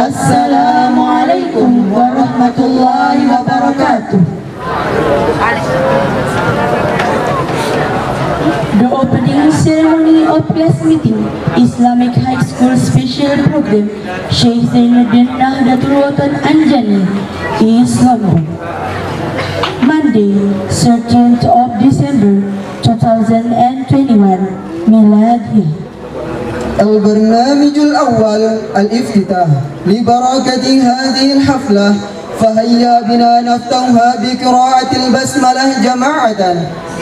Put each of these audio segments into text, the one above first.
Assalamualaikum warahmatullahi wabarakatuh. The opening ceremony of class meeting Islamic High School Special Program Syekh Zainuddin Nahdlatul Watan Anjani is Lombok. Monday, 13th of December 2021 Miladiyah. البرنامج الأول الافتتاح لبركة هذه الحفلة، فهيا بنا نفتحها بقراءة البسملة جماعة.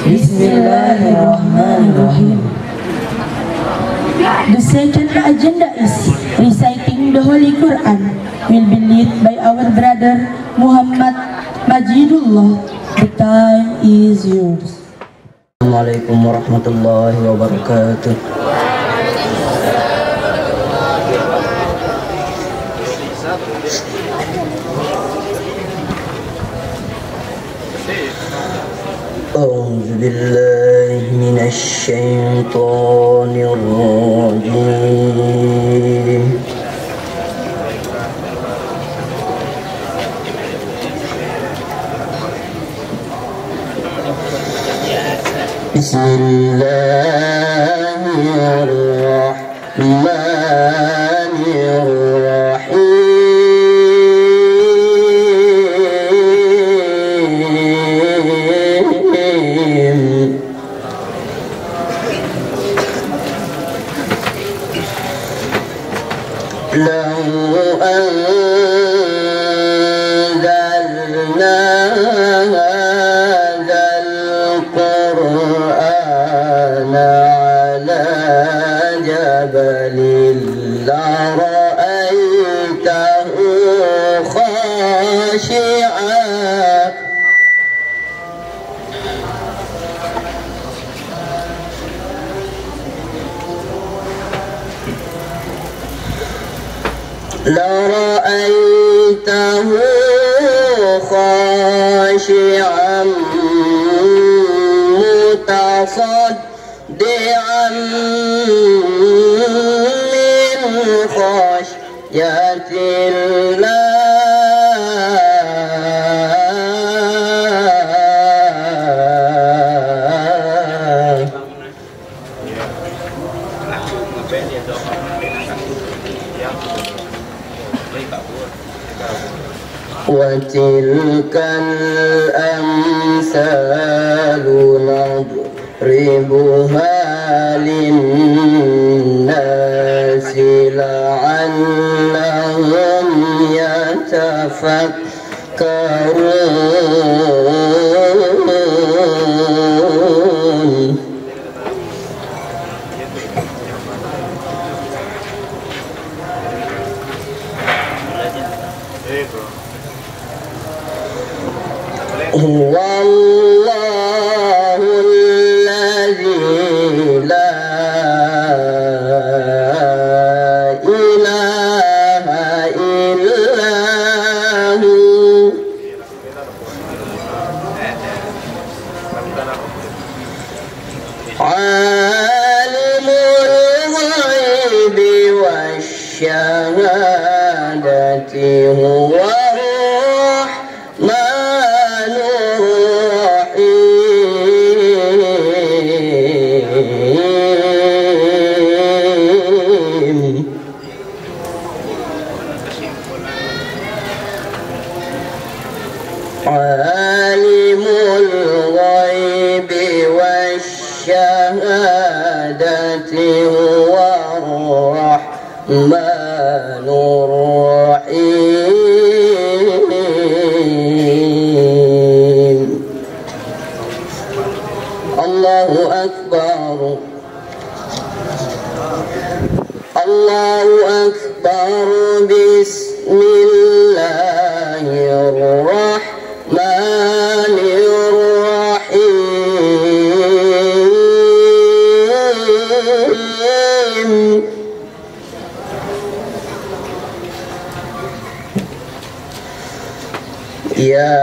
بسم الله الرحمن الرحيم. The second agenda is reciting the Holy Quran, will be led by our brother Muhammad Majidullah. The time is yours. Assalamualaikum warahmatullahi wabarakatuh. أعوذ بالله من الشيطان الرجيم. بسم الله الرحمن الرحيم. لو أنزلنا هذا القرآن على جبل لرأيته خاشعا لرأيته خاشعا متصدعا من خشية الله. وتلك الأمثال نضربها للناس لعلهم يتفكرون. هو الله الذي لا إله إلا هو عالم الغيب والشهادة هو عالم الغيب والشهادة هو الرحمن الرحيم. الله أكبر الله أكبر. بسم الله الرحمن الرحيم. يا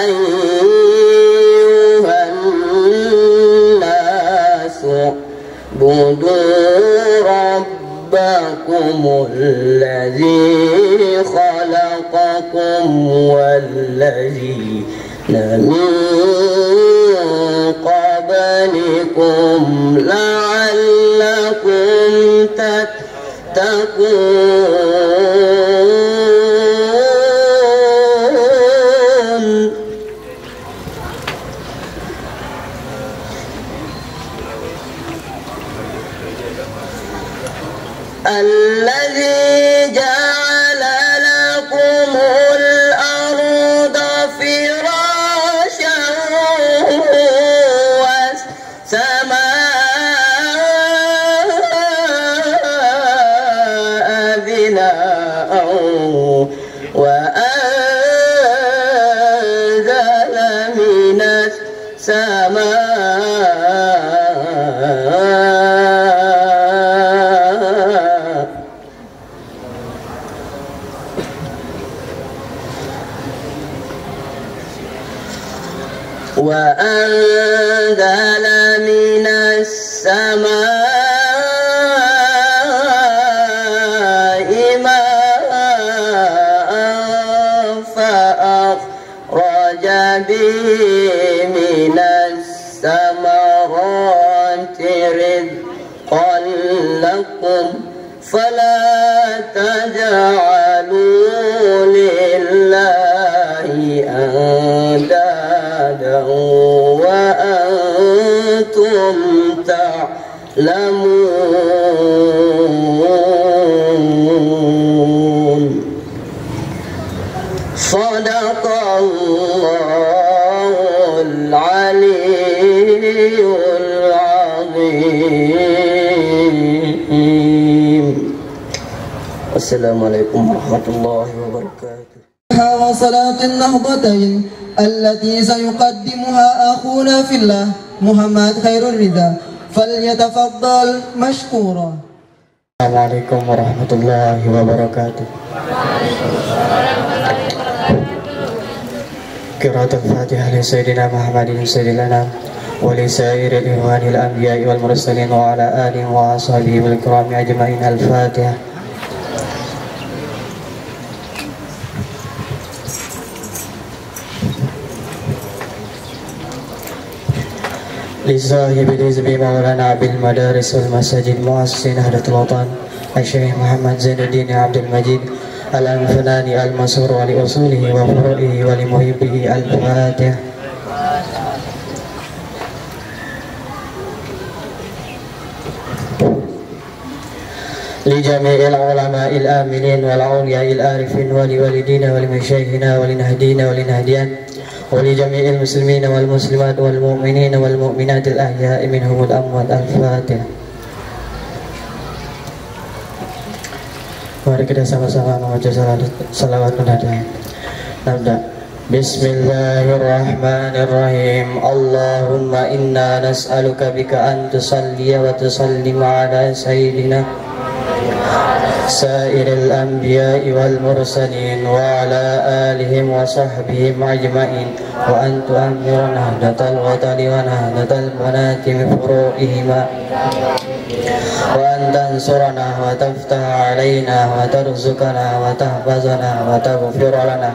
أيها الناس اعبدوا الذي خلقكم والذين من قبلكم لعلكم تتقون الذي جعل لكم الأرض فراشا والسماء بناء وأنزل من وأنزل من السماء ماء فأخرج به من الثمرات رزقا لكم فلا تجعلوا لله أندادا وأنتم تعلمون صدق الله العلي العظيم. السلام عليكم ورحمة الله وبركاته. وصلاة النهضتين التي سيقدمها أخونا في الله محمد خير الرضا فليتفضل مشكورا. السلام عليكم ورحمة الله وبركاته. قراءة الفاتحة لسيدنا محمد سيد الأنام ولسائر الإخوان الأنبياء والمرسلين وعلى آله وأصحابه الكرام أجمعين. الفاتحة. لصاحب الحزب مولانا بالمدارس والمساجد مؤسس نهضة الوطن الشيخ محمد زين الدين عبد المجيد الأنفناني المسرور ولأصوله وفروعه ولمحبه. الفاتحة. لجميع العلماء الآمنين والأولياء العارفين ولوالدينا ولمشايخنا ولنهدينا ولنهديان ولجميع المسلمين والمسلمات والمؤمنين والمؤمنات الأحياء منهم الأموات. الفاتحة. Mari kita sama-sama membaca salawat penanda. Nabda. Bismillahirrahmanirrahim. Allahumma inna nas'aluka bika an tusalliya wa tusallim ala sayyidina sa'iril anbiya'i wal mursalin wa ala alihim wa sahbihim ajma'in wa an tu'amira nahdatal watani wa nahdatal banati min furu'ihima wa an tansurana wa taftaha alaina wa tarzukana wa tahfazana wa taghfir lana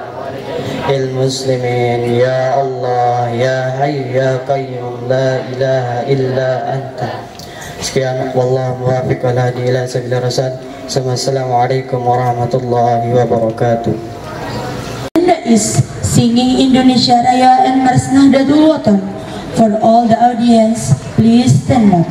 il muslimin ya Allah ya hayy ya qayyum la ilaha illa anta. Sekian, wallahu muwaffiq wal hadi ila sabil rasyad. Assalamualaikum warahmatullahi wabarakatuh. Agenda is singing Indonesia Raya and Mars Nahdlatul Watan. For all the audience, please stand up.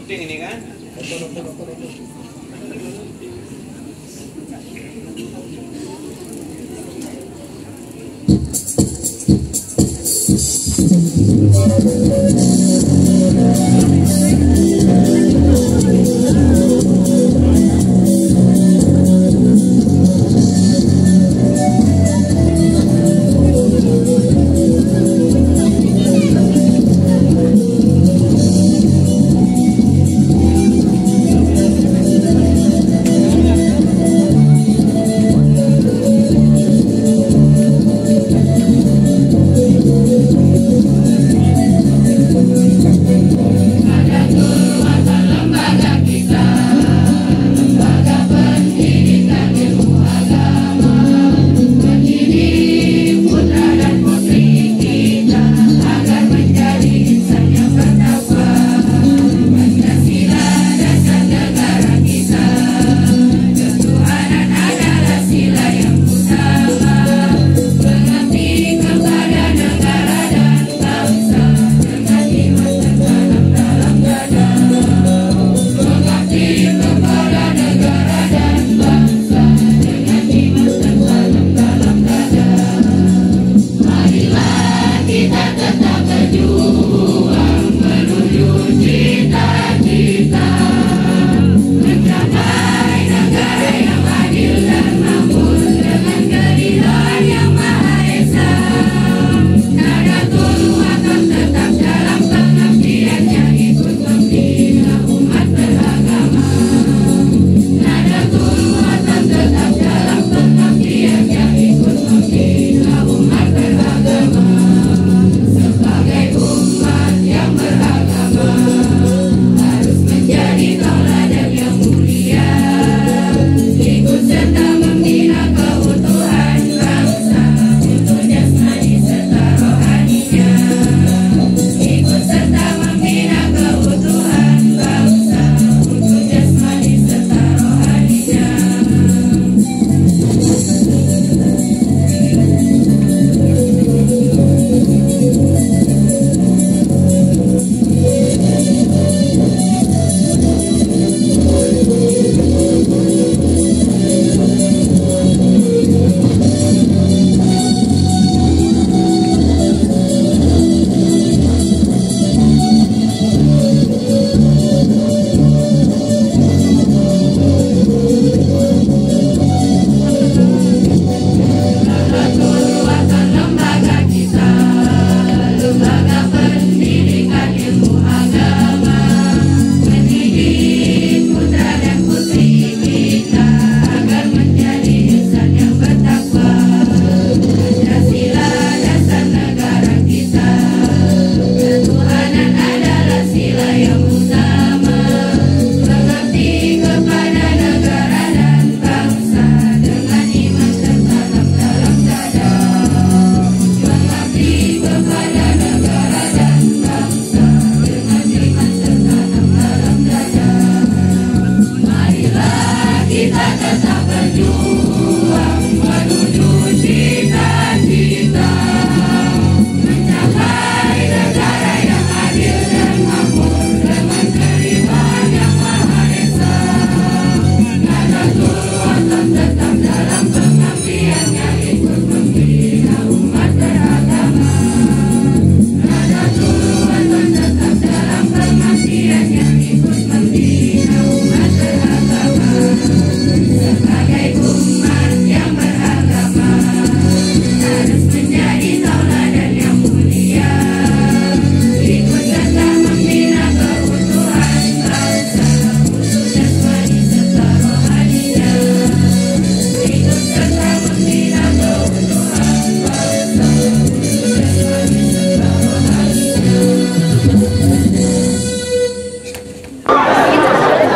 penting ini kan.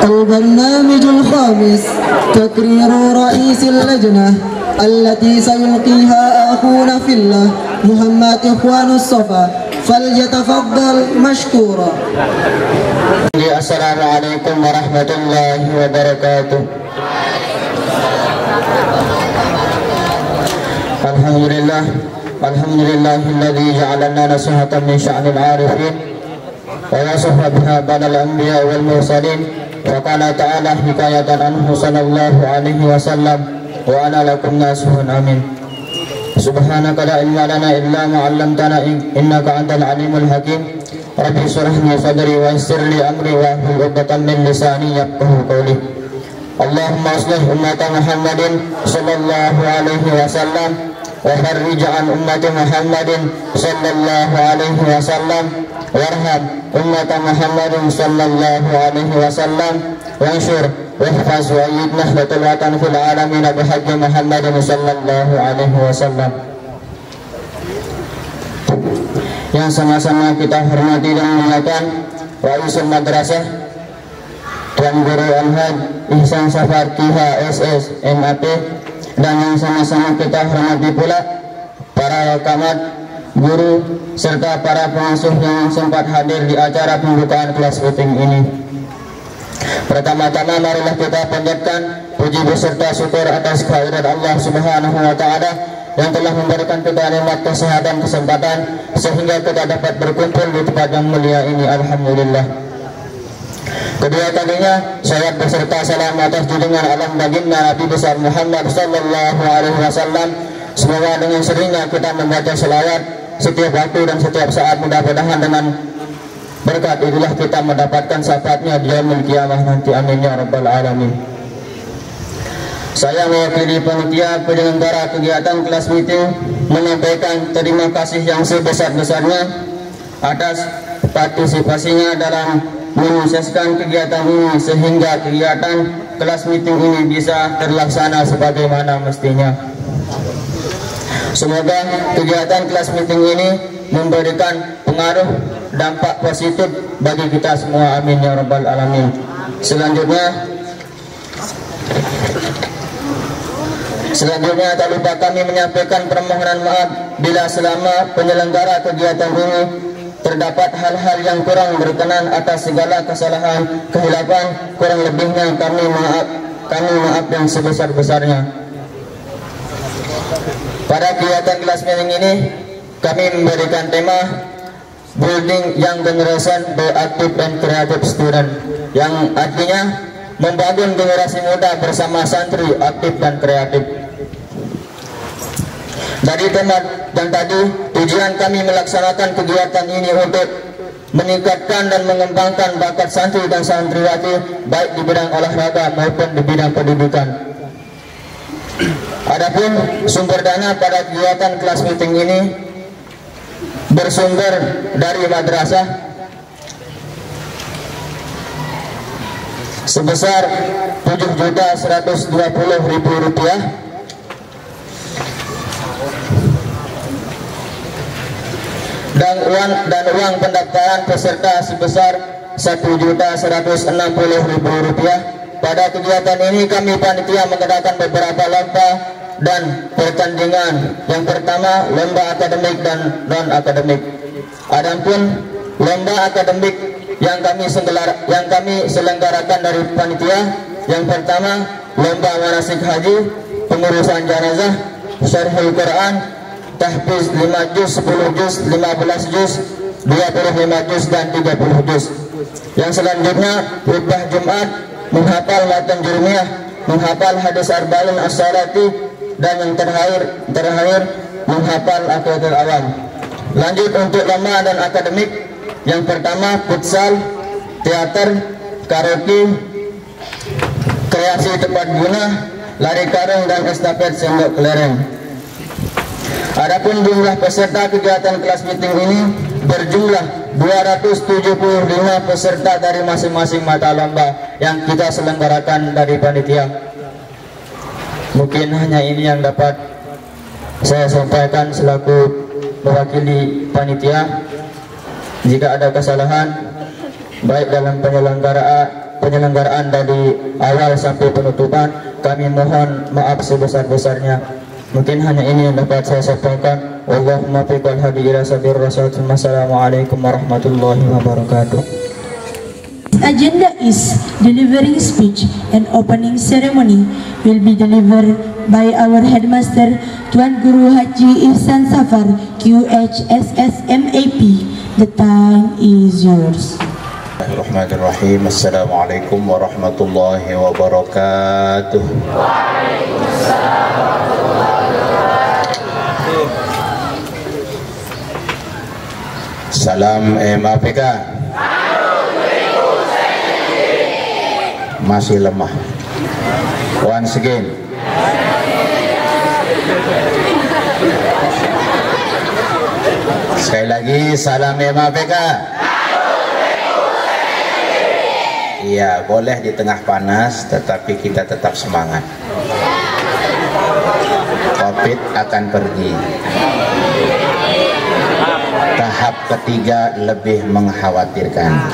البرنامج الخامس تقرير رئيس اللجنة التي سيلقيها أخونا في الله محمد إخوان الصفا فليتفضل مشكورا. السلام عليكم ورحمة الله وبركاته. الحمد لله الذي جعلنا نصيحة من شأن العارفين ووصف بها بعد الأنبياء والمرسلين وقال تعالى حكاية عنه صلى الله عليه وسلم وأنا لكم ناصح آمين. سبحانك لا علم لنا إلا ما علمتنا إنك أنت العليم الحكيم. ربي اشرح لي صدري ويسر لي أمري واحلل عقدة من لساني يفقهوا قولي. اللهم أصلح أمة محمد صلى الله عليه وسلم وفرج عن أمة محمد صلى الله عليه وسلم وارحم أمة محمد صلى الله عليه وسلم وانشر واحفظ وأيد نهضة الوطن في العالمين بحق محمد صلى الله عليه wasallam. Yang sama-sama kita hormati dan muliakan Waisul Madrasah Tuan Guru Alhaj Ihsan Safar KHSS MAP, dan yang sama-sama kita hormati pula para kamat, guru, serta para pengasuh yang sempat hadir di acara pembukaan kelas meeting ini. Pertama-tama marilah kita panjatkan puji beserta syukur atas kehadirat Allah Subhanahu wa Ta'ala yang telah memberikan kita nikmat kesehatan, kesempatan sehingga kita dapat berkumpul di tempat yang mulia ini. Alhamdulillah. Kedua kalinya saya beserta salam atas junjungan alam baginda Nabi besar Muhammad sallallahu alaihi wasallam. Semoga dengan seringnya kita membaca selawat setiap waktu dan setiap saat, mudah-mudahan dengan berkat itulah kita mendapatkan syafaatnya di yaumul qiyamah nanti. Amin ya rabbal alamin. Saya mewakili panitia penyelenggara kegiatan kelas meeting menyampaikan terima kasih yang sebesar-besarnya atas partisipasinya dalam menyukseskan kegiatan ini sehingga kegiatan kelas meeting ini bisa terlaksana sebagaimana mestinya. Semoga kegiatan kelas meeting ini memberikan pengaruh dampak positif bagi kita semua. Amin ya rabbal alamin. Selanjutnya tak lupa kami menyampaikan permohonan maaf bila selama penyelenggara kegiatan ini terdapat hal-hal yang kurang berkenan. Atas segala kesalahan, kehilapan, kurang lebihnya kami maaf yang sebesar-besarnya. Pada kegiatan kelas meeting ini kami memberikan tema Building Young Generation by Active and Creative Student, yang artinya membangun generasi muda bersama santri aktif dan kreatif. Dari tema dan tadi, tujuan kami melaksanakan kegiatan ini untuk meningkatkan dan mengembangkan bakat santri dan santriwati baik di bidang olahraga maupun di bidang pendidikan. Adapun sumber dana pada kegiatan kelas meeting ini bersumber dari madrasah sebesar Rp7.120.000 dan uang pendaftaran peserta sebesar Rp1.160.000. Pada kegiatan ini kami panitia mengadakan beberapa lomba dan pertandingan. Yang pertama lomba akademik dan non akademik. Adapun lomba akademik yang kami selenggarakan dari panitia, yang pertama lomba manasik haji, pengurusan jenazah, syarhul Quran, tahfiz 5 juz, 10 juz, 15 juz, 25 juz dan 30 juz. Yang selanjutnya khutbah Jumat, menghafal matan jurumiyah, menghafal hadis arba'in as-salati, dan yang terakhir menghafal aqidatul awam. Lanjut untuk lomba dan akademik, yang pertama futsal, teater, karaoke, kreasi tempat guna, lari karung dan estafet sendok kelereng. Adapun jumlah peserta kegiatan kelas meeting ini berjumlah 275 peserta dari masing-masing mata lomba yang kita selenggarakan dari panitia. Mungkin hanya ini yang dapat saya sampaikan selaku mewakili panitia. Jika ada kesalahan baik dalam penyelenggaraan dari awal sampai penutupan, kami mohon maaf sebesar-besarnya. Mungkin hanya ini yang dapat saya sampaikan. Wallahumma fiqal hadi ila sabir rasul. Wassalamualaikum warahmatullahi wabarakatuh. Agenda is delivering speech and opening ceremony will be delivered by our headmaster Tuan Guru Haji Ihsan Safar QHSS MAP. The time is yours. Bismillahirrahmanirrahim. Assalamualaikum warahmatullahi wabarakatuh. Salam MAPK. Masih lemah. Once again. Sekali lagi, salam MAPK. Iya, boleh di tengah panas, tetapi kita tetap semangat. COVID akan pergi. Tahap ketiga lebih mengkhawatirkan.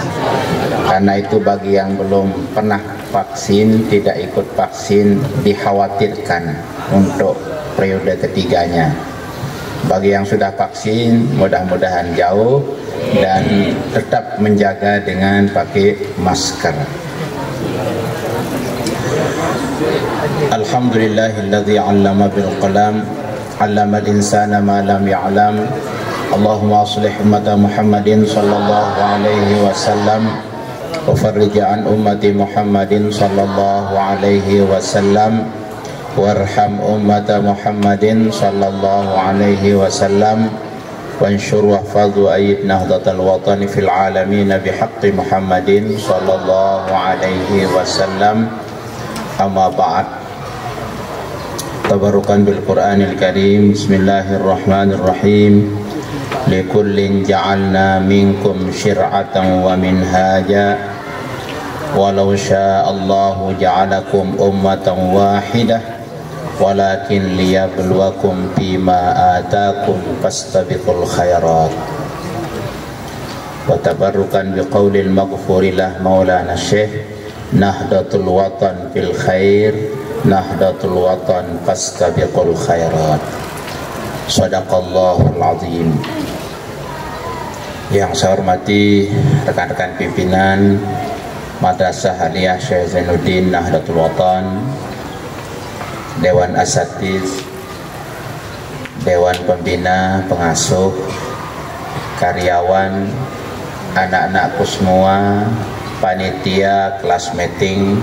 Karena itu bagi yang belum pernah vaksin, tidak ikut vaksin, dikhawatirkan untuk periode ketiganya. Bagi yang sudah vaksin, mudah-mudahan jauh dan tetap menjaga dengan pakai masker. Alhamdulillahilladzi 'allama bil qalam, 'allama al-insana ma lam ya'lam. Allahumma aslih ummata Muhammadin sallallahu alaihi wasallam wa farrij an ummati Muhammadin sallallahu alaihi wasallam. Warham ummata Muhammadin sallallahu alaihi wasallam wansyur wahfadhu ayyid nahdatal watani fil alamin bihaqqi Muhammadin sallallahu alaihi wasallam. Amma ba'd. Tabarukan bil Qur'anil Karim. Bismillahirrahmanirrahim. Likullin ja'alna minkum syir'atan wa minhaja walau sya'allahu ja'alakum ummatan wahidah walakin liyabluwakum fima atakum fastabiqul khairat. Wa tabarrukan biqaulil maghfurillah maulana syekh nahdatul watan fil khair, nahdatul watan fastabiqul khairat. Sadaqallahul azim. Yang saya hormati rekan-rekan pimpinan Madrasah Aliyah Syekh Zainuddin Nahdlatul Watan, Dewan Asatiz, Dewan Pembina, Pengasuh, karyawan, anak-anakku semua, panitia kelas meeting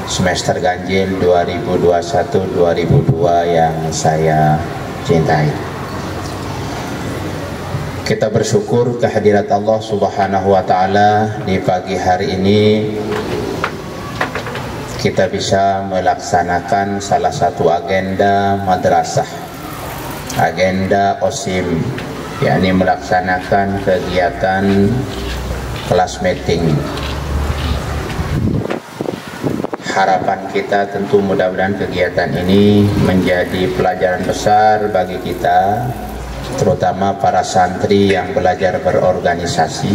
semester ganjil 2021-2022 yang saya cintai. Kita bersyukur kehadirat Allah Subhanahu wa Ta'ala di pagi hari ini. Kita bisa melaksanakan salah satu agenda madrasah, agenda OSIM, yakni melaksanakan kegiatan kelas meeting. Harapan kita tentu mudah-mudahan kegiatan ini menjadi pelajaran besar bagi kita, terutama para santri yang belajar berorganisasi,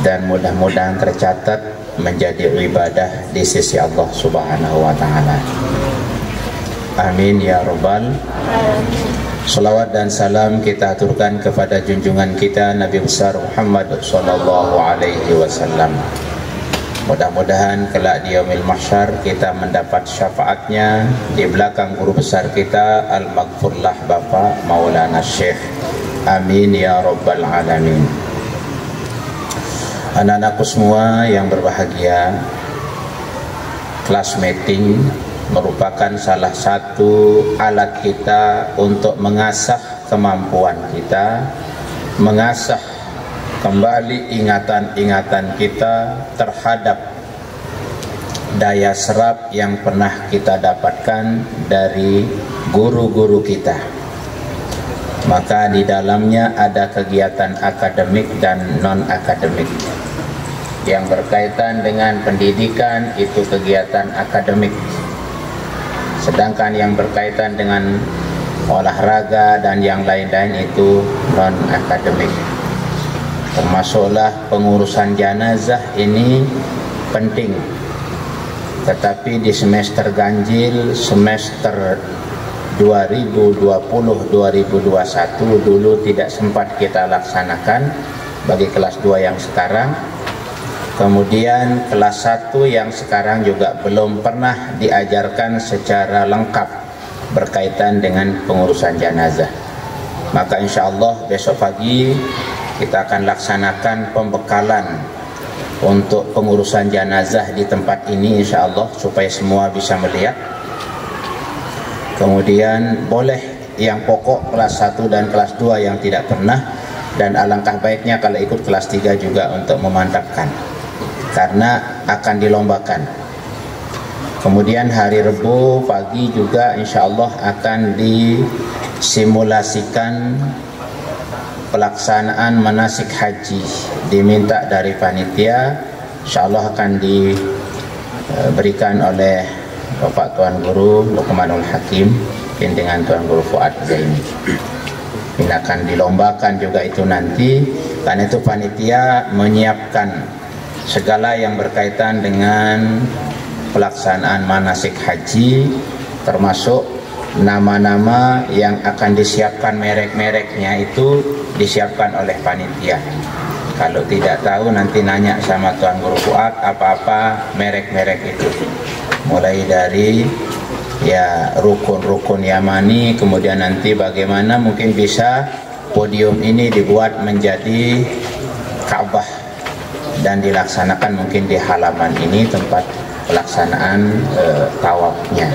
dan mudah-mudahan tercatat menjadi ibadah di sisi Allah Subhanahu wa Ta'ala. Amin ya rabbal. Salawat dan salam kita aturkan kepada junjungan kita Nabi besar Muhammad sallallahu alaihi wasallam. Mudah-mudahan kelak di yaumil mahsyar kita mendapat syafaatnya di belakang guru besar kita Al-Maghfurlah Bapak Maulana Syekh. Amin ya rabbal alamin. Anak-anakku semua yang berbahagia, kelas meeting merupakan salah satu alat kita untuk mengasah kemampuan kita, mengasah kembali ingatan-ingatan kita terhadap daya serap yang pernah kita dapatkan dari guru-guru kita. Maka di dalamnya ada kegiatan akademik dan non-akademik. Yang berkaitan dengan pendidikan itu kegiatan akademik. Sedangkan yang berkaitan dengan olahraga dan yang lain-lain itu non-akademik. Termasuklah pengurusan jenazah ini penting. Tetapi di semester ganjil, semester 2020-2021 dulu tidak sempat kita laksanakan bagi kelas 2 yang sekarang. Kemudian kelas 1 yang sekarang juga belum pernah diajarkan secara lengkap berkaitan dengan pengurusan jenazah. Maka insya Allah besok pagi kita akan laksanakan pembekalan untuk pengurusan jenazah di tempat ini insya Allah supaya semua bisa melihat. Kemudian boleh yang pokok kelas 1 dan kelas 2 yang tidak pernah, dan alangkah baiknya kalau ikut kelas 3 juga untuk memantapkan karena akan dilombakan. Kemudian hari Rabu pagi juga insya Allah akan disimulasikan pelaksanaan manasik haji, diminta dari panitia, insya Allah akan diberikan oleh Bapak Tuan Guru Luqmanul Hakim dengan Tuan Guru Fuad Zaini. Ini akan dilombakan juga itu nanti, karena itu panitia menyiapkan segala yang berkaitan dengan pelaksanaan manasik haji, termasuk nama-nama yang akan disiapkan, merek-mereknya itu disiapkan oleh panitia. Kalau tidak tahu nanti nanya sama Tuan Guru Fuad apa-apa merek-merek itu, mulai dari ya rukun-rukun Yamani, kemudian nanti bagaimana mungkin bisa podium ini dibuat menjadi Ka'bah dan dilaksanakan mungkin di halaman ini tempat pelaksanaan tawafnya.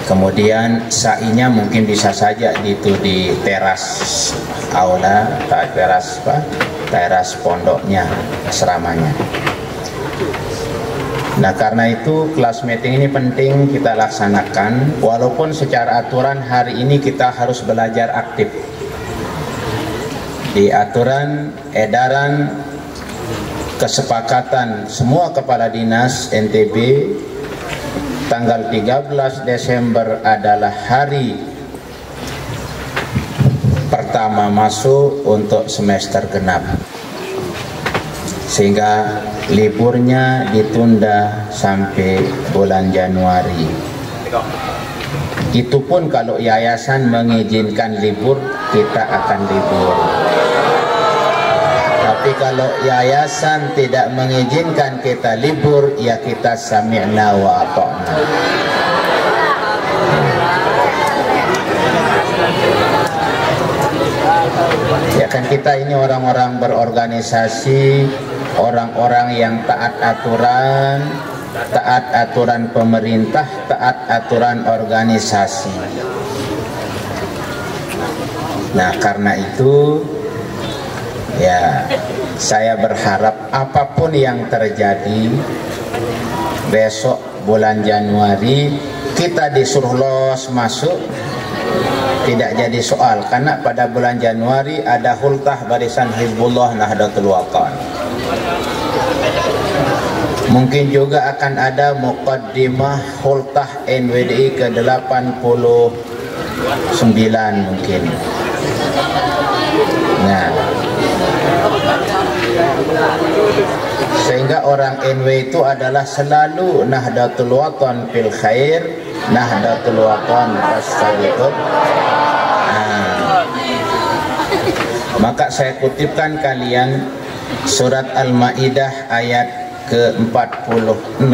Kemudian sa'inya mungkin bisa saja itu di teras aula, teras pondoknya, asramanya. Nah, karena itu kelas meeting ini penting kita laksanakan, walaupun secara aturan hari ini kita harus belajar aktif. Di aturan edaran kesepakatan semua kepala dinas NTB, tanggal 13 Desember adalah hari pertama masuk untuk semester genap, sehingga liburnya ditunda sampai bulan Januari. Itu pun kalau yayasan mengizinkan libur, kita akan libur. Tapi kalau yayasan tidak mengizinkan kita libur, ya kita sami'na wa ata'na. Ya kan kita ini orang-orang berorganisasi, orang-orang yang taat aturan pemerintah, taat aturan organisasi. Nah, karena itu ya saya berharap apapun yang terjadi besok bulan Januari kita disuruh los masuk tidak jadi soal, karena pada bulan Januari ada hultah barisan Hizbullah Nahdlatul Watan. Mungkin juga akan ada muqaddimah hultah NWDI ke-89 mungkin. Nah, sehingga orang NW itu adalah selalu Nahdlatul Watan fil khair, Nahdlatul Watan fastabiqut. Maka saya kutipkan kalian surat Al-Maidah ayat ke-46.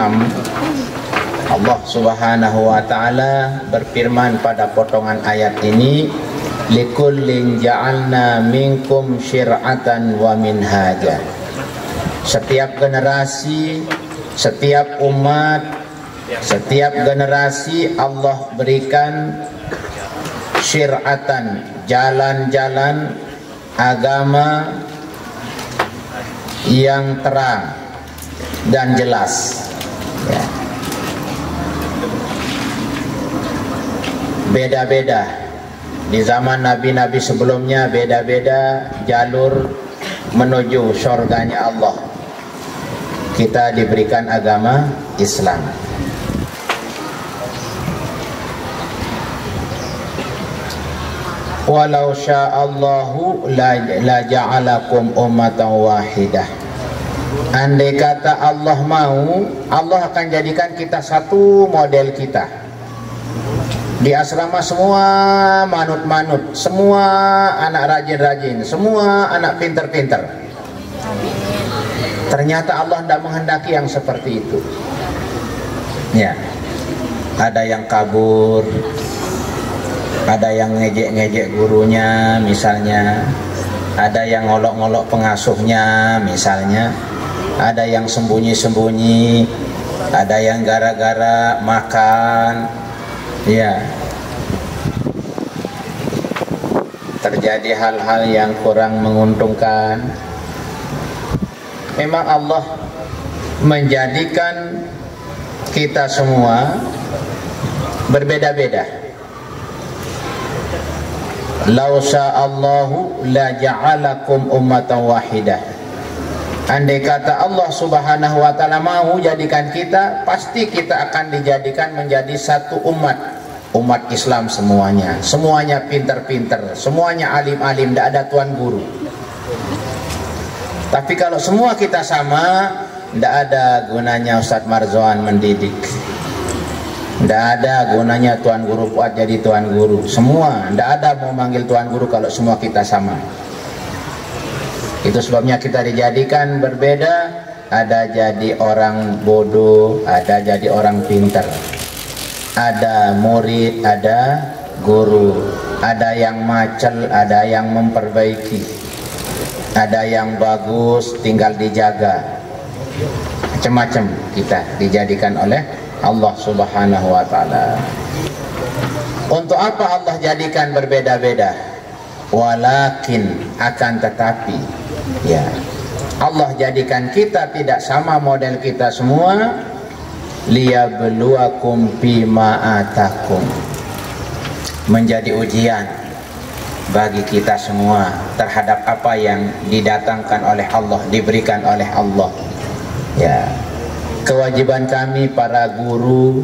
Allah Subhanahu wa taala berfirman pada potongan ayat ini, likullin ja'alna minkum syir'atan wa minhaja. Setiap generasi, setiap umat, setiap generasi Allah berikan syir'atan, jalan-jalan agama yang terang dan jelas, ya. Beda-beda. Di zaman nabi-nabi sebelumnya beda-beda jalur menuju surganya Allah. Kita diberikan agama Islam. Walau sya'allahu la ja'alakum ummatan wahidah. Andai kata Allah mau, Allah akan jadikan kita satu model kita. Di asrama semua manut-manut, semua anak rajin-rajin, semua anak pinter-pinter. Ternyata Allah tidak menghendaki yang seperti itu. Ya, ada yang kabur, ada yang ngejek-ngejek gurunya misalnya, ada yang ngolok-ngolok pengasuhnya misalnya, ada yang sembunyi-sembunyi, ada yang gara-gara makan, ya, terjadi hal-hal yang kurang menguntungkan. Memang Allah menjadikan kita semua berbeda-beda. Lau sya'allahu la ja'alakum ummatan wahidah. Andai kata Allah Subhanahu wa ta'ala mau jadikan kita, pasti kita akan dijadikan menjadi satu umat Islam semuanya. Semuanya pinter-pinter, semuanya alim-alim, tidak ada tuan guru. Tapi kalau semua kita sama, tidak ada gunanya Ustadz Marzuan mendidik, tidak ada gunanya Tuan Guru Fuad jadi Tuan Guru. Semua, tidak ada mau manggil Tuan Guru kalau semua kita sama. Itu sebabnya kita dijadikan berbeda. Ada jadi orang bodoh, ada jadi orang pintar, ada murid, ada guru, ada yang macel, ada yang memperbaiki, ada yang bagus tinggal dijaga. Macam-macam kita dijadikan oleh Allah Subhanahu wa ta'ala. Untuk apa Allah jadikan berbeda-beda? Walakin, akan tetapi, ya, Allah jadikan kita tidak sama model kita semua. Liyabluwakum bima atakum, menjadi ujian bagi kita semua terhadap apa yang didatangkan oleh Allah, diberikan oleh Allah. Ya, kewajiban kami para guru,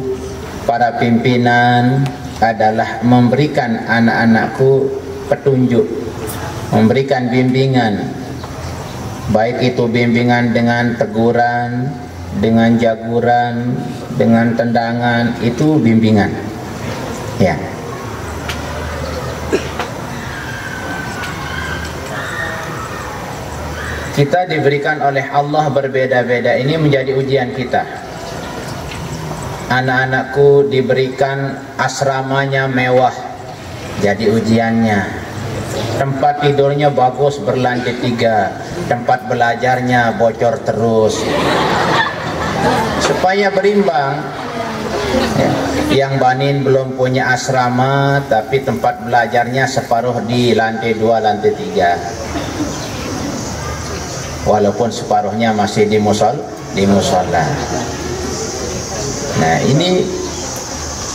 para pimpinan adalah memberikan anak-anakku petunjuk, memberikan bimbingan, baik itu bimbingan dengan teguran, dengan jaguran, dengan tendangan, itu bimbingan. Ya. Kita diberikan oleh Allah berbeda-beda, ini menjadi ujian kita. Anak-anakku diberikan asramanya mewah, jadi ujiannya. Tempat tidurnya bagus berlantai 3, tempat belajarnya bocor terus. Supaya berimbang, ya. Yang banin belum punya asrama, tapi tempat belajarnya separuh di lantai 2, lantai 3. Walaupun separuhnya masih di musola. Nah, ini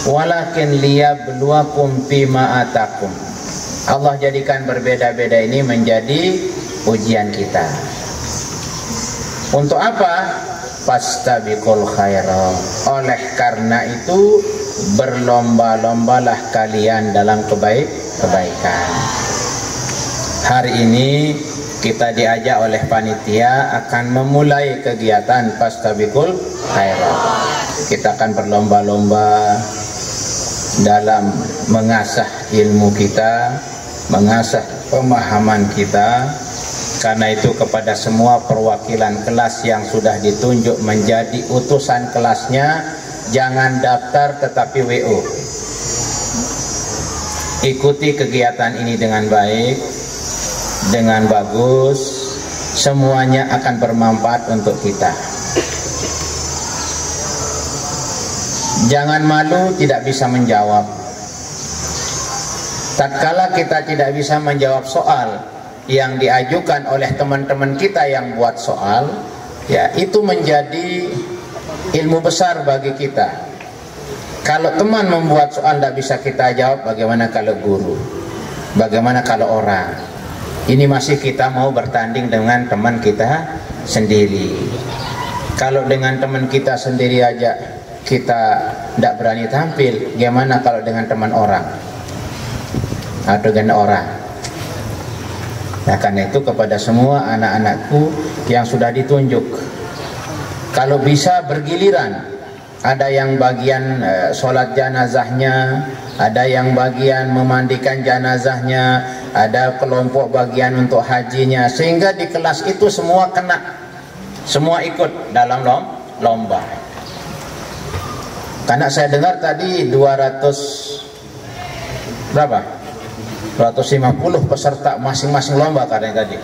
walakin liyabluwakum bima atakum. Allah jadikan berbeda-beda ini menjadi ujian kita. Untuk apa? Fastabiqul khairat. Oleh karena itu berlomba-lombalah kalian dalam kebaikan. Hari ini kita diajak oleh panitia akan memulai kegiatan Fastabiqul khairat. Kita akan berlomba-lomba dalam mengasah ilmu kita, mengasah pemahaman kita. Karena itu kepada semua perwakilan kelas yang sudah ditunjuk menjadi utusan kelasnya, jangan daftar tetapi WO. Ikuti kegiatan ini dengan baik, dengan bagus, semuanya akan bermanfaat untuk kita. Jangan malu tidak bisa menjawab. Tatkala kita tidak bisa menjawab soal yang diajukan oleh teman-teman kita yang buat soal, ya, itu menjadi ilmu besar bagi kita. Kalau teman membuat soal tidak bisa kita jawab, bagaimana kalau guru? Bagaimana kalau orang? Ini masih kita mau bertanding dengan teman kita sendiri. Kalau dengan teman kita sendiri aja kita tidak berani tampil, gimana kalau dengan teman orang atau dengan orang? Nah, karena itu kepada semua anak-anakku yang sudah ditunjuk, kalau bisa bergiliran, ada yang bagian sholat jenazahnya, ada yang bagian memandikan jenazahnya, ada kelompok bagian untuk hajinya, sehingga di kelas itu semua kena, semua ikut dalam lomba. Karena saya dengar tadi 200 berapa? 250 peserta masing-masing lomba katanya tadi.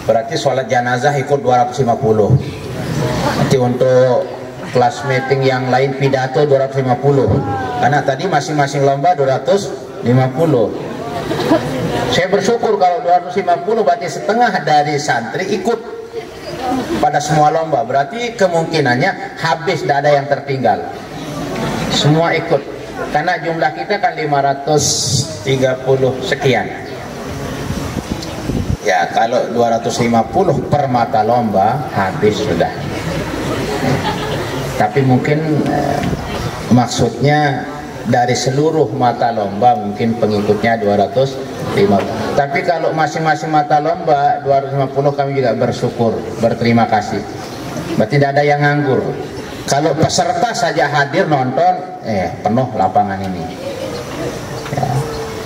Berarti sholat jenazah ikut 250. Nanti untuk kelas meeting yang lain pidato 250. Karena tadi masing-masing lomba 250. Saya bersyukur kalau 250 berarti setengah dari santri ikut pada semua lomba. Berarti kemungkinannya habis, tidak ada yang tertinggal. Semua ikut. Karena jumlah kita kan 530 sekian. Ya, kalau 250 per mata lomba habis sudah. Tapi mungkin maksudnya dari seluruh mata lomba mungkin pengikutnya 250. Tapi kalau masing-masing mata lomba 250 kami juga bersyukur, berterima kasih. Berarti tidak ada yang nganggur. Kalau peserta saja hadir nonton, penuh lapangan ini. Ya.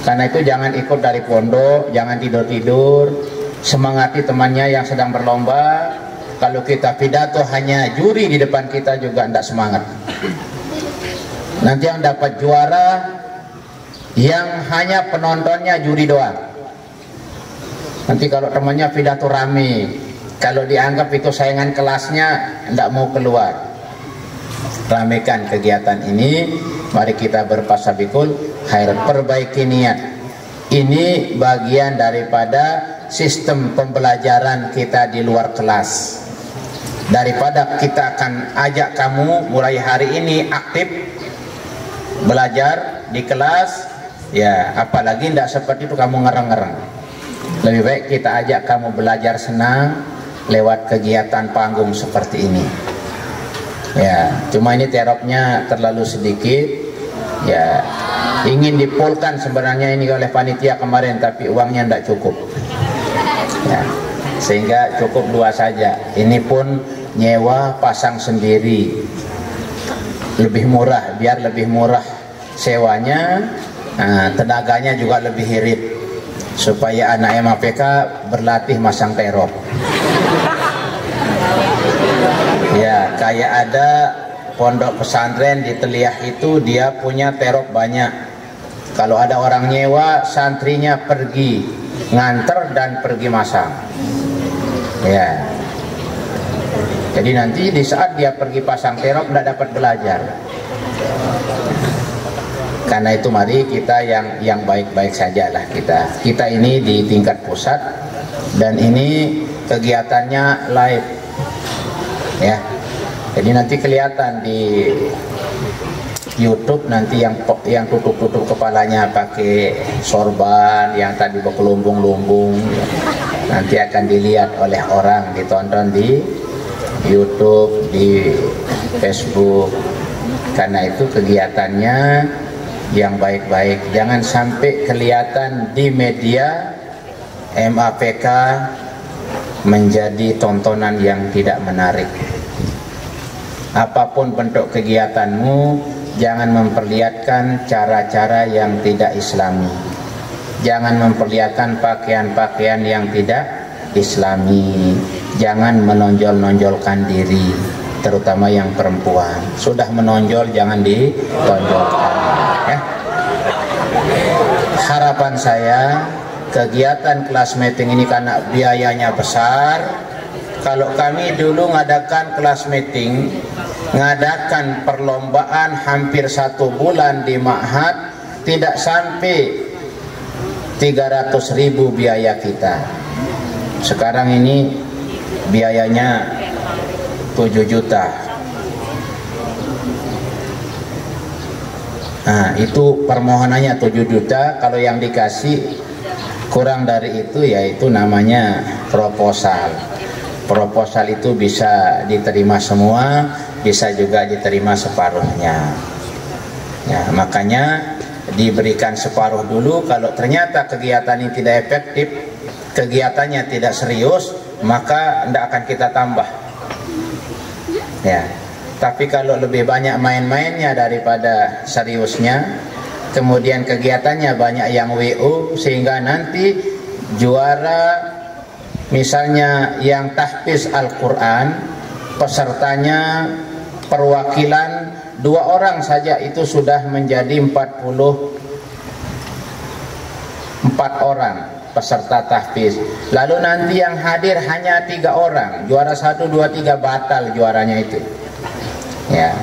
Karena itu jangan ikut dari pondok, jangan tidur-tidur, semangati temannya yang sedang berlomba. Kalau kita pidato hanya juri di depan kita juga tidak semangat. Nanti yang dapat juara yang hanya penontonnya juri doang. Nanti kalau temannya pidato rame, kalau dianggap itu saingan kelasnya tidak mau keluar. Ramekan kegiatan ini, mari kita berpasabikul khair, perbaiki niat. Ini bagian daripada sistem pembelajaran kita di luar kelas. Daripada kita akan ajak kamu mulai hari ini aktif belajar di kelas, ya apalagi tidak seperti itu kamu ngereng-ngereng. Lebih baik kita ajak kamu belajar senang lewat kegiatan panggung seperti ini. Ya, cuma ini teropnya terlalu sedikit. Ya, ingin dipolkan sebenarnya ini oleh panitia kemarin, tapi uangnya tidak cukup. Ya, sehingga cukup 2 saja. Ini pun nyewa pasang sendiri, lebih murah, biar lebih murah sewanya, tenaganya juga lebih irit, supaya anak MAPK berlatih masang terop. Ya, kayak ada pondok pesantren di Teliah itu, dia punya terop banyak. Kalau ada orang nyewa, santrinya pergi nganter dan pergi masang. Ya, jadi nanti di saat dia pergi pasang terop tidak dapat belajar. Karena itu mari kita yang baik-baik sajalah kita ini di tingkat pusat, dan ini kegiatannya live. Ya, jadi nanti kelihatan di YouTube nanti yang tutup kepalanya pakai sorban, yang tadi berkelumbung-lumbung, nanti akan dilihat oleh orang, ditonton di YouTube, di Facebook. Karena itu kegiatannya yang baik-baik, jangan sampai kelihatan di media MAPK menjadi tontonan yang tidak menarik. Apapun bentuk kegiatanmu, jangan memperlihatkan cara-cara yang tidak islami. Jangan memperlihatkan pakaian-pakaian yang tidak islami. Jangan menonjol-nonjolkan diri, terutama yang perempuan. Sudah menonjol jangan ditonjolkan. Ya. Harapan saya, kegiatan kelas meeting ini karena biayanya besar. Kalau kami dulu ngadakan kelas meeting, ngadakan perlombaan hampir 1 bulan di Ma'had, tidak sampai 300.000 biaya kita. Sekarang ini biayanya 7 juta. Nah, itu permohonannya 7 juta. Kalau yang dikasih kurang dari itu, yaitu namanya proposal. Proposal itu bisa diterima semua, bisa juga diterima separuhnya. Ya, makanya diberikan separuh dulu. Kalau ternyata kegiatan ini tidak efektif, kegiatannya tidak serius, maka tidak akan kita tambah. Ya, tapi kalau lebih banyak main-mainnya daripada seriusnya, kemudian kegiatannya banyak yang WO, sehingga nanti juara misalnya yang tahfiz Al-Quran, pesertanya perwakilan 2 orang saja, itu sudah menjadi 40 4 orang peserta tahfiz. Lalu nanti yang hadir hanya 3 orang, juara 1, 2, 3 batal juaranya itu. Ya.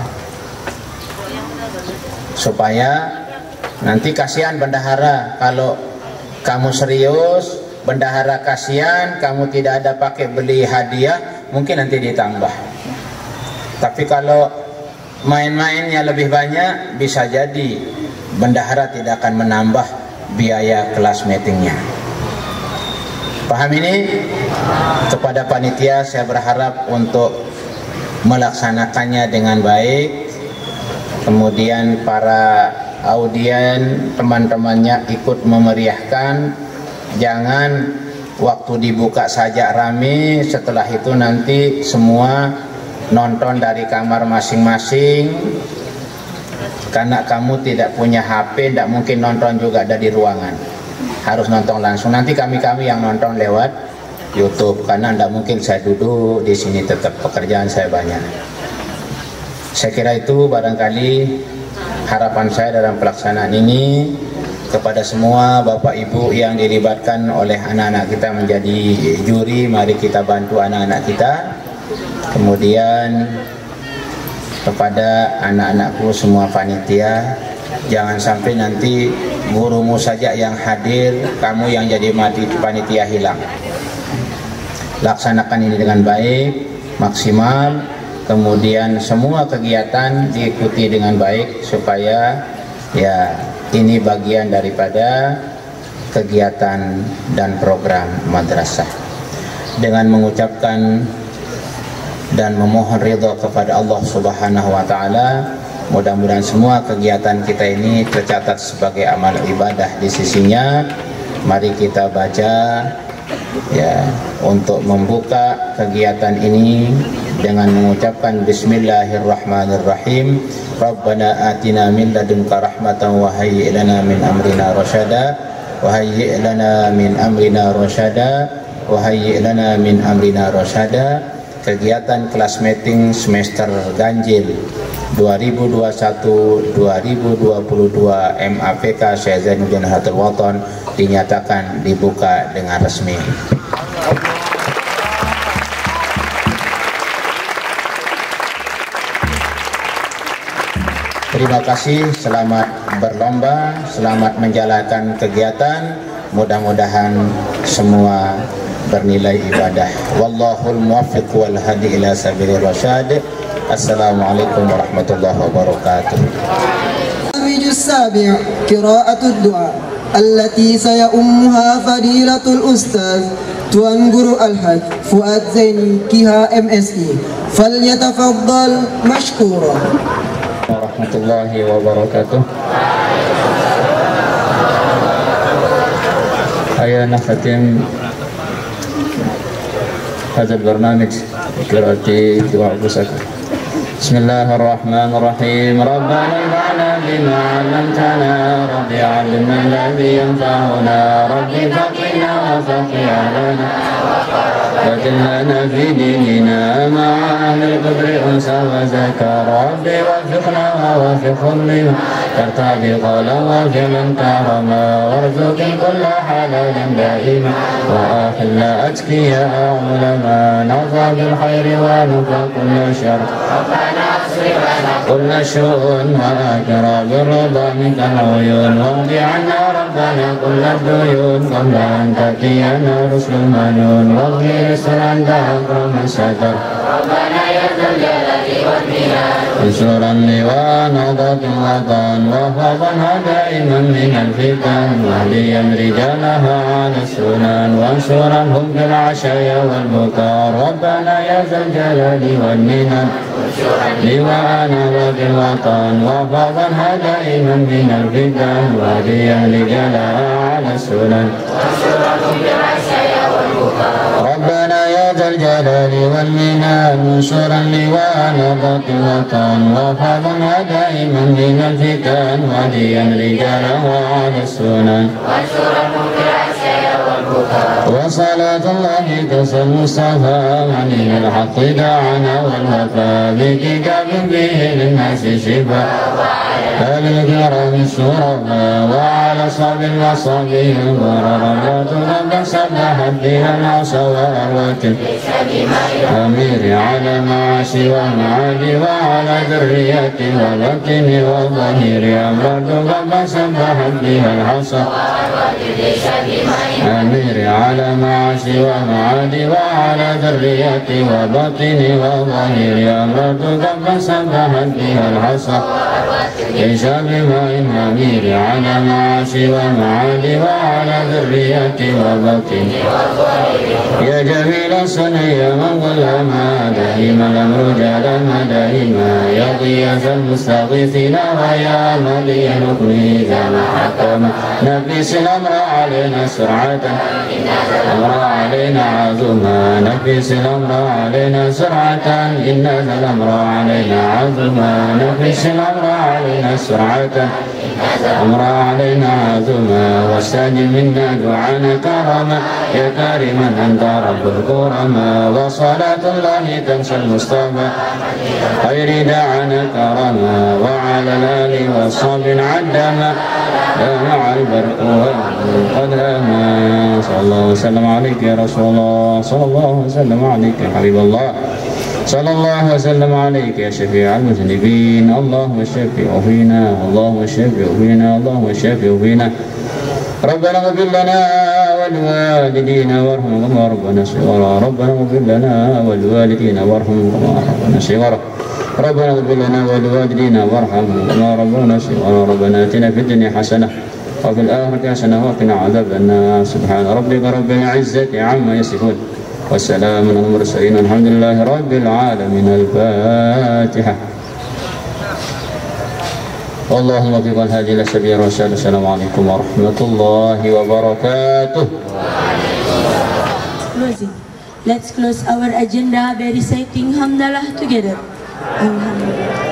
Supaya nanti kasihan bendahara kalau kamu serius, bendahara kasihan kamu tidak ada pakai beli hadiah, mungkin nanti ditambah. Tapi kalau main-mainnya lebih banyak, bisa jadi bendahara tidak akan menambah biaya kelas meetingnya. Paham ini? Kepada panitia saya berharap untuk melaksanakannya dengan baik. Kemudian para audien, teman-temannya ikut memeriahkan. Jangan waktu dibuka saja rame, setelah itu nanti semua nonton dari kamar masing-masing. Karena kamu tidak punya HP, tidak mungkin nonton juga dari ruangan. Harus nonton langsung. Nanti kami yang nonton lewat YouTube, karena tidak mungkin saya duduk di sini, tetap pekerjaan saya banyak. Saya kira itu barangkali harapan saya dalam pelaksanaan ini. Kepada semua Bapak Ibu yang dilibatkan oleh anak-anak kita menjadi juri, mari kita bantu anak-anak kita. Kemudian kepada anak-anakku semua panitia, jangan sampai nanti gurumu saja yang hadir, kamu yang jadi panitia hilang. Laksanakan ini dengan baik, maksimal. Kemudian semua kegiatan diikuti dengan baik supaya ya ini bagian daripada kegiatan dan program madrasah. Dengan mengucapkan dan memohon ridha kepada Allah Subhanahu wa taala, mudah-mudahan semua kegiatan kita ini tercatat sebagai amal ibadah di sisinya. Mari kita baca ya untuk membuka kegiatan ini dengan mengucapkan bismillahirrahmanirrahim. Rabbana atina min ladunka rahmatan wa hayyi' lana min amrina rasyada wa hayyi' lana min amrina rasyada wa hayyi' lana min amrina rasyada. Kegiatan kelas meeting semester ganjil 2021-2022 MAPK Syekh Zainuddin Nahdlatul Wathon dinyatakan dibuka dengan resmi. Terima kasih, selamat berlomba, selamat menjalankan kegiatan. Mudah-mudahan semua bernilai ibadah. Wallahul muwaffiq wal hadi ila sabilir rasyad. Assalamualaikum warahmatullahi wabarakatuh. السابع قراءة الدعاء التي سيؤمها فضيلة الأستاذ توانغور الحاج فؤاد زيني كيها MSI فليتفضل مشكورا. warahmatullahi wabarakatuh. Ayo nakhatim هذا البرنامج بقراءة دعاء بوسكة. بسم الله الرحمن الرحيم. ربنا انفعنا بما علمتنا، رب علمنا الذي ينفعنا، رب فقنا وفقه علينا وجلنا في ديننا مع أهل القدر أنثى وذكر، رب وفقنا ووفقهم لما ترتضي قولا وفعلا كرما، وارزق كل حلال دائما وآخذنا أتقياء علما، نرضى بالخير ونفى كل شر، كل شؤون وأكرى بالرضا منك العيون، واقض عنا ربنا كل الديون قبل أن تأتينا رسل المنون، واغفر اسر أنت أكرم ستر، ربنا يا ذا الجلال والمنان، انصرا لوانضة الوطن وحفظها دائما من الفتن، واهديا رجالها على السنن، وانصرهم بالعشايا والبكار، ربنا يا ذا الجلال والمنان، لواءنا وبالوطن وحفظها دائما من الفتن، واهديا رجالها على السنن، وانصرهم بالعشايا والبكار، ربنا يا ذا الجلال والمنان، انصرا لواءنا وبالوطن وحفظها دائما من الفتن، واهديا رجالها على السنن، وانصرهم بالعشايا والبكار، وصلاة الله تسى المصطفى علي الحق دعنا والوفاء بكتاب به للناس شفاء، الكرام الشرفاء وعلى صحب وصحبه البرر لا تنبه سبحت بها العصا وأروة أمير على معاشي ومعادي وعلى ذريتي وبطني وظهيري أمرت قد سبحت بها العصا أمير على معاشي ومعادي وعلى ذريتي وبطني وظهيري أمرت قد سبحت بها العصا ليس بماء أمير على معاشي ومعادي وعلى ذريتي وبطني يا جميل صني من ظلما دائما الأمر جلما دائما يا ضياف المستغيثين ويا مضي نكره إذا ما حكم نفس الأمر علينا سرعة الأمر علينا عظما نفس الأمر علينا سرعة إن الأمر علينا عظما نفس الأمر علينا سرعة الأمر علينا عظما واستجب منا دعانا كرما يا كريما أنت رب الكرما وصلاة الله تنسى المصطفى خير دعانا كرما وعلى الآل والصحب عدما مع البرق والقدما صلى الله وسلم عليك يا رسول الله صلى الله وسلم عليك يا حبيب الله صلى الله وسلم عليك يا شفيع المذنبين اللهم الشفيع فينا اللهم الشفيع فينا اللهم الشفيع فينا ربنا اغفر لنا ولوالدينا وارحمهما ربنا صغارا ربنا اغفر لنا ولوالدينا وارحمهما ربنا صغارا ربنا اغفر لنا ولوالدينا وارحمهما ربنا صغارا ربنا اتنا في الدنيا حسنه وفي الآخرة حسنة وقنا عذاب النار سبحان ربك رب العزة عما يصفون والسلام على المرسلين والحمد لله رب العالمين الفاتحة اللهم وفق الهادي إلى سبيل الرشاد السلام عليكم ورحمة الله وبركاته. Closing. Let's close our agenda by reciting Hamdalah together. Alhamdulillah.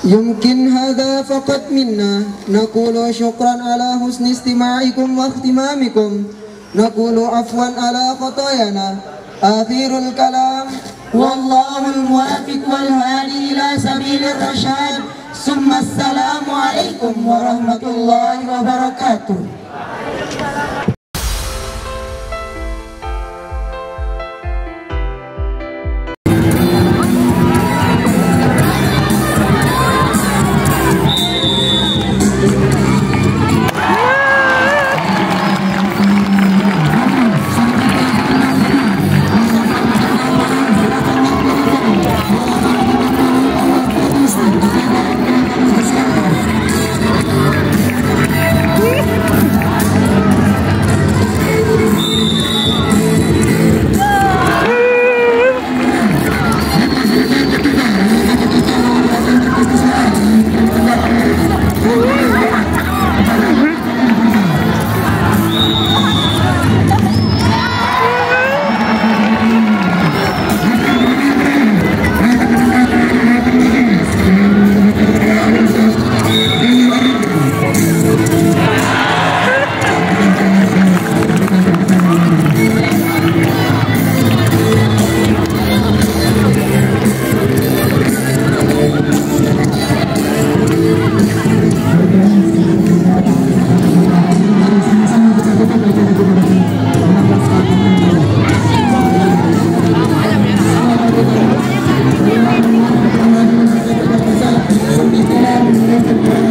يمكن هذا فقط منا نقول شكرا على حسن استماعكم واهتمامكم نقول عفوا على خطايانا آخر الكلام والله الموافق والهادي إلى سبيل الرشاد ثم السلام عليكم ورحمة الله وبركاته. Thank you.